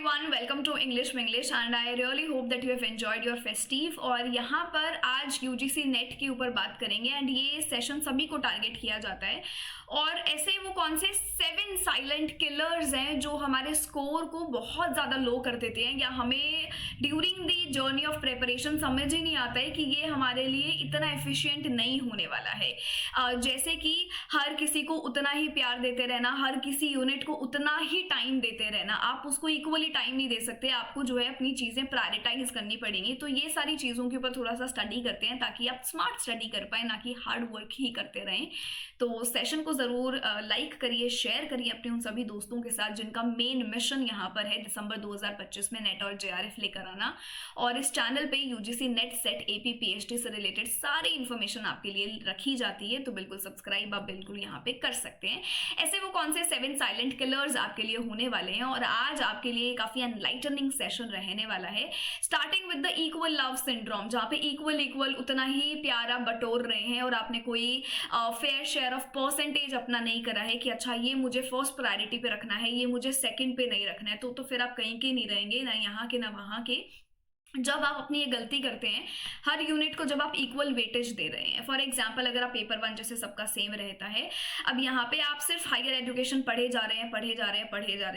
everyone, welcome to English Winglish and I really hope that you have enjoyed your festive। और यहाँ पर आज UGC net के ऊपर बात करेंगे एंड ये सेशन सभी को टारगेट किया जाता है। और ऐसे वो कौन से 7 साइलेंट किलर्स हैं जो हमारे स्कोर को बहुत ज़्यादा लो कर देते हैं या हमें during the journey of preparation समझ ही नहीं आता है कि ये हमारे लिए इतना एफिशिएंट नहीं होने वाला है। जैसे कि हर किसी को उतना ही प्यार देते रहना, हर किसी यूनिट को उतना ही टाइम देते रहना, आप उसको इक्वली टाइम नहीं दे सकते, आपको जो है अपनी चीज़ें प्रायोरिटाइज करनी पड़ेंगी। तो ये सारी चीज़ों के ऊपर थोड़ा सा स्टडी करते हैं ताकि आप स्मार्ट स्टडी कर पाए, ना कि हार्ड वर्क ही करते रहें। तो सेशन को ज़रूर लाइक करिए, शेयर करिए अपने उन सभी दोस्तों के साथ जिनका मेन मिशन यहाँ पर है दिसंबर 2025 में नेट और JRF लेकर आना। और इस चैनल पे UGC net set AP PhD से रिलेटेड सारी इन्फॉर्मेशन आपके लिए रखी जाती है, तो बिल्कुल सब्सक्राइब आप बिल्कुल यहाँ पे कर सकते हैं। ऐसे वो कौन से 7 साइलेंट किलर्स आपके लिए होने वाले हैं और आज आपके लिए काफ़ी एनलाइटनिंग सेशन रहने वाला है। Starting with the equal love syndrome, जहाँ पे इक्वल उतना ही प्यार आप बटोर रहे हैं और आपने कोई फेयर शेयर ऑफ परसेंटेज अपना नहीं करा है कि अच्छा ये मुझे फर्स्ट प्रायोरिटी पे रखना है, ये मुझे सेकंड पे नहीं रखना है, तो फिर आप कहीं के नहीं रहेंगे, ना यहाँ के ना वहाँ के। जब आप अपनी ये गलती करते हैं, हर यूनिट को जब आप इक्वल वेटेज दे रहे हैं, फॉर एग्जांपल अगर आप पेपर 1 जैसे सबका सेम रहता है, अब यहाँ पे आप सिर्फ हायर एजुकेशन पढ़े जा रहे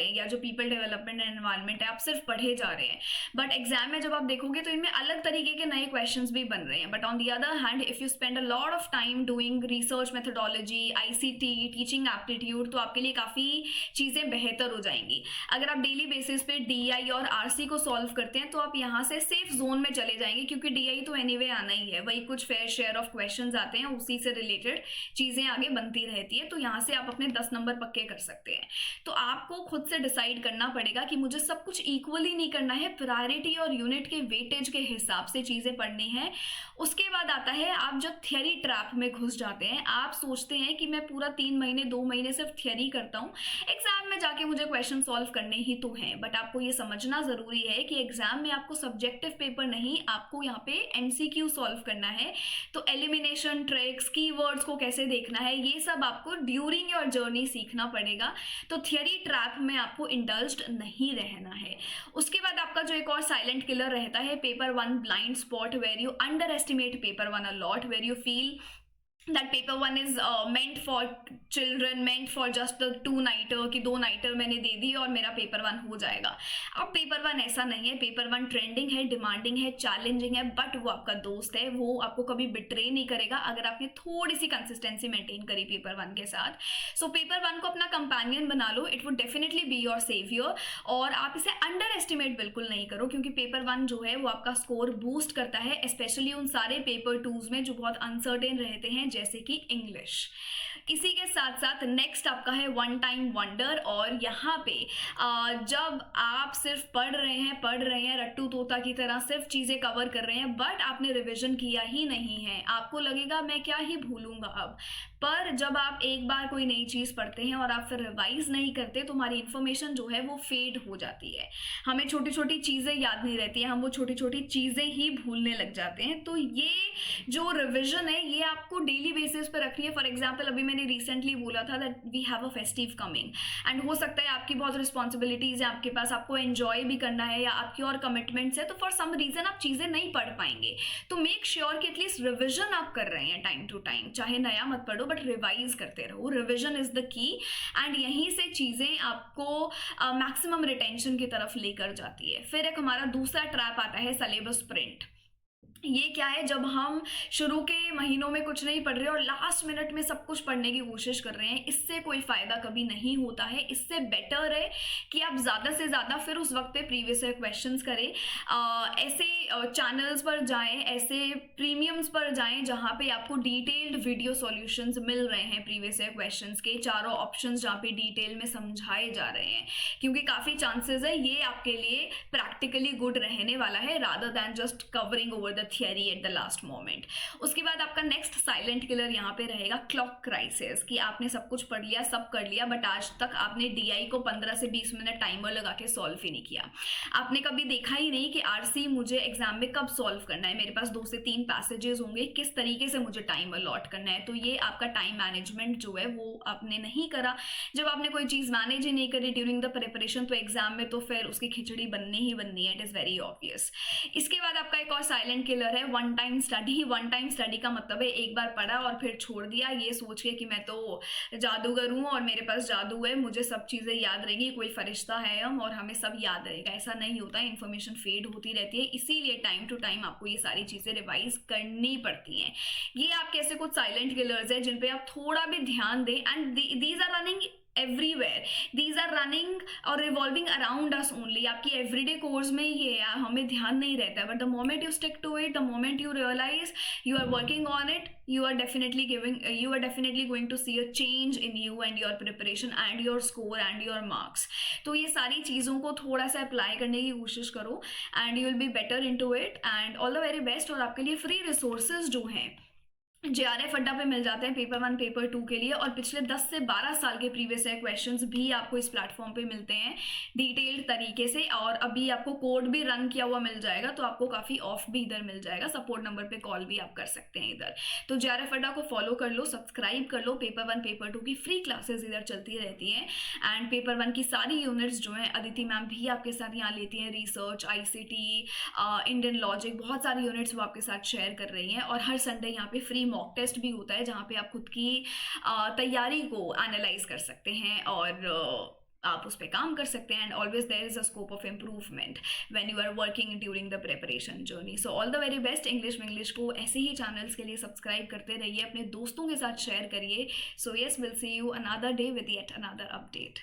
हैं या जो पीपल डेवलपमेंट एंड एनवायरनमेंट है आप सिर्फ पढ़े जा रहे हैं, बट एग्जाम में जब आप देखोगे तो इनमें अलग तरीके के नए क्वेश्चंस भी बन रहे हैं। But on the other hand if you spend a lot of time doing research methodology, ICT, teaching aptitude, तो आपके लिए काफ़ी चीज़ें बेहतर हो जाएंगी। अगर आप डेली बेसिस पे DI और RC को सॉल्व करते हैं तो आप यहाँ से सेफ जोन में चले जाएंगे, क्योंकि DI तो एनीवे आना ही है, वही कुछ फेयर शेयर ऑफ क्वेश्चंस आते हैं, उसी से रिलेटेड चीजें आगे बनती रहती है। तो यहाँ से आप अपने 10 नंबर पक्के कर सकते हैं। तो आपको खुद से डिसाइड करना पड़ेगा कि मुझे सब कुछ इक्वली नहीं करना है, प्रायोरिटी और यूनिट के वेटेज के हिसाब से चीजें पढ़नी है। उसके बाद आता है आप जब थियरी ट्रैप में घुस जाते हैं, आप सोचते हैं कि मैं पूरा 3 महीने 2 महीने सिर्फ थियरी करता हूँ, एग्जाम में जाके मुझे क्वेश्चन सॉल्व करने ही तो हैं। बट आपको ये समझना जरूरी है कि एग्जाम में आपको सब्जेक्टिव पेपर नहीं, आपको यहाँ पे MCQ सॉल्व करना है। तो एलिमिनेशन ट्रिक्स, कीवर्ड्स को कैसे देखना है, ये सब आपको ड्यूरिंग योर जर्नी सीखना पड़ेगा। तो थियरी ट्रैप में आपको इंडल्ज्ड नहीं रहना है। उसके बाद आपका जो एक और साइलेंट किलर रहता है paper 1 blind spot, where you underestimate paper 1 a lot, where you feel that paper 1 is meant for children, meant for just the 2 nighter, कि 2 नाइटर मैंने दे दी और मेरा पेपर 1 हो जाएगा। अब पेपर 1 ऐसा नहीं है, पेपर 1 ट्रेंडिंग है, डिमांडिंग है, चैलेंजिंग है, बट वो आपका दोस्त है, वो आपको कभी बिट्रे नहीं करेगा अगर आपने थोड़ी सी कंसिस्टेंसी मेंटेन करी पेपर 1 के साथ। सो पेपर 1 को अपना कंपेनियन बना लो, it would definitely be your saviour. और आप इसे अंडर एस्टिमेट बिल्कुल नहीं करो, क्योंकि पेपर 1 जो है वो आपका स्कोर बूस्ट करता है, स्पेशली उन सारे पेपर 2s में जो बहुत अनसर्टेन रहते हैं, जैसे कि इंग्लिश। इसी के साथ साथ नेक्स्ट आपका है वन टाइम वंडर। और यहाँ पे जब आप सिर्फ पढ़ रहे हैं रट्टू तोता की तरह सिर्फ चीज़ें कवर कर रहे हैं, बट आपने रिवीजन किया ही नहीं है, आपको लगेगा मैं क्या ही भूलूंगा अब। पर जब आप एक बार कोई नई चीज़ पढ़ते हैं और आप फिर रिवाइज नहीं करते तो हमारी इन्फॉर्मेशन जो है वो फेड हो जाती है, हमें छोटी छोटी चीज़ें याद नहीं रहती हैं, हम वो छोटी छोटी चीज़ें ही भूलने लग जाते हैं। तो ये जो रिविजन है ये आपको डेली बेसिस पर रखनी है। फॉर एग्जाम्पल अभी मैंने रिसेंटली बोला था that we have a festive coming and हो सकता है आपकी बहुत रिस्पॉन्सिबिलिटीज़ है आपके पास, आपको एंजॉय भी करना है या आपकी और कमिटमेंट्स है, तो फॉर सम रीज़न आप चीज़ें नहीं पढ़ पाएंगे। तो मेक श्योर कि एटलीस्ट रिविजन आप कर रहे हैं टाइम टू टाइम, चाहे नया मत पढ़ो बट रिवाइज करते रहो। Revision is the key and यहीं से चीज़ें आपको मैक्सिमम रिटेंशन की तरफ लेकर जाती है। फिर एक हमारा दूसरा ट्रैप आता है सिलेबस प्रिंट। ये क्या है, जब हम शुरू के महीनों में कुछ नहीं पढ़ रहे और लास्ट मिनट में सब कुछ पढ़ने की कोशिश कर रहे हैं, इससे कोई फ़ायदा कभी नहीं होता है। इससे बेटर है कि आप ज़्यादा से ज़्यादा फिर उस वक्त पे प्रीवियस ईयर क्वेश्चंस करें, ऐसे चैनल्स पर जाएं, ऐसे प्रीमियम्स पर जाएं जहाँ पे आपको डिटेल्ड वीडियो सॉल्यूशंस मिल रहे हैं प्रीवियस ईयर क्वेश्चंस के, चारों ऑप्शंस जहाँ पे डिटेल में समझाए जा रहे हैं, क्योंकि काफ़ी चांसेस है ये आपके लिए प्रैक्टिकली गुड रहने वाला है rather than just covering over the theory at the last moment. उसके बाद आपका नेक्स्ट साइलेंट किलर यहाँ पे रहेगा क्लॉक क्राइसिस, कि आपने सब कुछ पढ़ लिया, सब कर लिया, बट आज तक आपने DI को 15 से 20 मिनट टाइमर लगा के सॉल्व ही नहीं किया। आपने कभी देखा ही नहीं कि RC मुझे एग्जाम में कब सॉल्व करना है, मेरे पास 2 से 3 पैसेजेस होंगे, किस तरीके से मुझे टाइम अलॉट करना है। तो ये आपका टाइम मैनेजमेंट जो है वो आपने नहीं करा। जब आपने कोई चीज़ मैनेज ही नहीं करी ड्यूरिंग द प्रिपरेशन, तो एग्जाम में तो फिर उसकी खिचड़ी बननी ही बननी है, इट इज़ वेरी ऑब्वियस। इसके बाद आपका एक और साइलेंट किलर है one time study. One time study का मतलब है एक बार पढ़ा और फिर छोड़ दिया, ये सोच के कि मैं तो जादूगर हूँ और मेरे पास जादू है, मुझे सब चीज़ें याद रहेंगी, कोई फरिश्ता है हम और हमें सब याद रहेगा। ऐसा नहीं होता है, इन्फॉर्मेशन फेड होती रहती है, इसीलिए टाइम टू टाइम आपको ये सारी चीज़ें रिवाइज करनी पड़ती हैं। ये आपके ऐसे कुछ साइलेंट किलर्स हैं जिन पे आप थोड़ा भी ध्यान दें, and these are running everywhere, these are running और revolving around us only। आपकी everyday course में ये है, हमें ध्यान नहीं रहता है, but the moment you stick to it, the moment you realize you are working on it, you are definitely going to see a change in you and your preparation and your score and your marks। तो ये सारी चीज़ों को थोड़ा सा apply करने की कोशिश करो and you will be better into it and all the very best। और आपके लिए फ्री रिसोर्सेज जो हैं JRF अड्डा पे मिल जाते हैं पेपर 1 पेपर 2 के लिए, और पिछले 10 से 12 साल के प्रीवियस ईयर क्वेश्चंस भी आपको इस प्लेटफॉर्म पे मिलते हैं डिटेल्ड तरीके से, और अभी आपको कोड भी रन किया हुआ मिल जाएगा, तो आपको काफ़ी ऑफ भी इधर मिल जाएगा। सपोर्ट नंबर पे कॉल भी आप कर सकते हैं इधर। तो JRF अड्डा को फॉलो कर लो, सब्सक्राइब कर लो। पेपर 1 पेपर 2 की फ्री क्लासेज इधर चलती रहती हैं, एंड पेपर 1 की सारी यूनिट्स जो हैं अदिति मैम भी आपके साथ यहाँ लेती हैं, रिसर्च, ICT, इंडियन लॉजिक, बहुत सारी यूनिट्स वो आपके साथ शेयर कर रही हैं। और हर संडे यहाँ पे फ्री मॉक टेस्ट भी होता है जहाँ पे आप खुद की तैयारी को एनालाइज कर सकते हैं और आप उस पर काम कर सकते हैं। And always there is a scope of improvement when you are working during the preparation journey. So all the very best. English को ऐसे ही चैनल्स के लिए सब्सक्राइब करते रहिए, अपने दोस्तों के साथ शेयर करिए। So yes, will see you another day with yet another update.